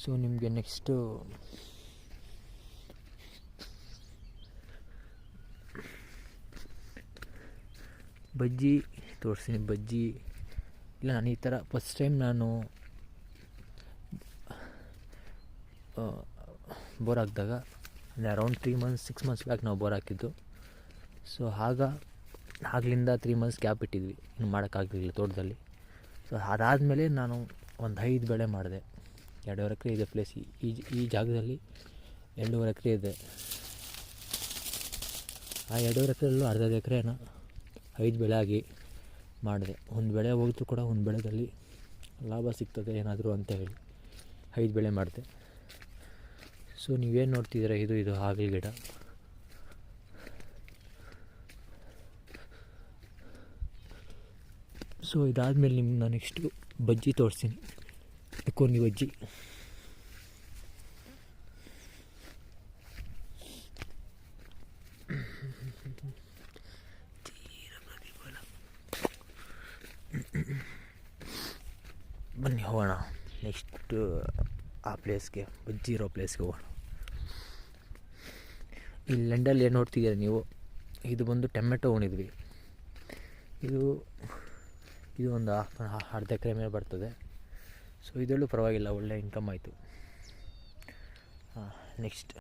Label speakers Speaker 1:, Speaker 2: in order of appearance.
Speaker 1: So ನಿಮಗೆ next ಬಜ್ಜಿ ತೋರಿಸ್ತೀನಿ. ಬಜ್ಜಿ ಇಲ್ಲ, ನಾನು ಈ ಥರ ಫಸ್ಟ್ ಟೈಮ್ ನಾನು ಬೋರ್ ಹಾಕಿದಾಗ ಅಂದರೆ ಅರೌಂಡ್ 3 ಮಂತ್ಸ್ 6 ಮಂತ್ಸ್ ಬ್ಯಾಕ್ ನಾವು ಬೋರ್ ಹಾಕಿದ್ದು. ಸೊ ಆಗ್ಲಿಂದ 3 ಮಂತ್ಸ್ ಗ್ಯಾಪ್ ಇಟ್ಟಿದ್ವಿ, ಇನ್ನು ಮಾಡೋಕ್ಕಾಗಲಿಲ್ಲ ತೋಟದಲ್ಲಿ. ಸೊ ಅದಾದಮೇಲೆ ನಾನು ಒಂದು 5 ಬೆಳೆ ಮಾಡಿದೆ. 2.5 ಎಕರೆ ಇದೆ ಪ್ಲೇಸ್. ಈ ಜಾಗದಲ್ಲಿ 2.5 ಎಕರೆ ಇದೆ. ಆ 2.5 ಎಕರೆಯಲ್ಲೂ ಅರ್ಧ ಎಕರೆನ 5 ಬೆಳೆ ಆಗಿ ಮಾಡಿದೆ. ಒಂದು ಬೆಳೆ ಹೋಗಿದ್ರು ಕೂಡ ಒಂದು ಬೆಳೆದಲ್ಲಿ ಲಾಭ ಸಿಗ್ತದೆ ಏನಾದರೂ ಅಂತ ಹೇಳಿ 5 ಬೆಳೆ ಮಾಡಿದೆ. ಸೊ ನೀವೇನು ನೋಡ್ತಿದ್ದೀರ, ಇದು ಹಾಗಲ ಗಿಡ. ಸೊ ಇದಾದಮೇಲೆ ನಿಮ್ಗೆ ನಾನು ನೆಕ್ಸ್ಟು ಬಜ್ಜಿ ತೋರಿಸ್ತೀನಿ. ಕೋನಿ ಬಜ್ಜಿ. ಬನ್ನಿ ಹೋಗೋಣ ನೆಕ್ಸ್ಟು ಆ ಪ್ಲೇಸ್ಗೆ, ಬಜ್ಜಿ ಇರೋ ಪ್ಲೇಸ್ಗೆ ಹೋಗೋಣ. ಈ ಲ್ಯಾಂಡಲ್ಲಿ ಏನು ನೋಡ್ತಿದ್ದೀರ ನೀವು, ಇದು ಬಂದು ಟೊಮೆಟೊ ಉಣಿದ್ವಿ. ಇದು ಒಂದು ಅರ್ಧ ಎಕರೆ ಮೇಲೆ ಬರ್ತದೆ. ಸೊ ಇದರಲ್ಲೂ ಪರವಾಗಿಲ್ಲ, ಒಳ್ಳೆ ಇನ್ಕಮ್ ಆಯಿತು. ನೆಕ್ಸ್ಟ್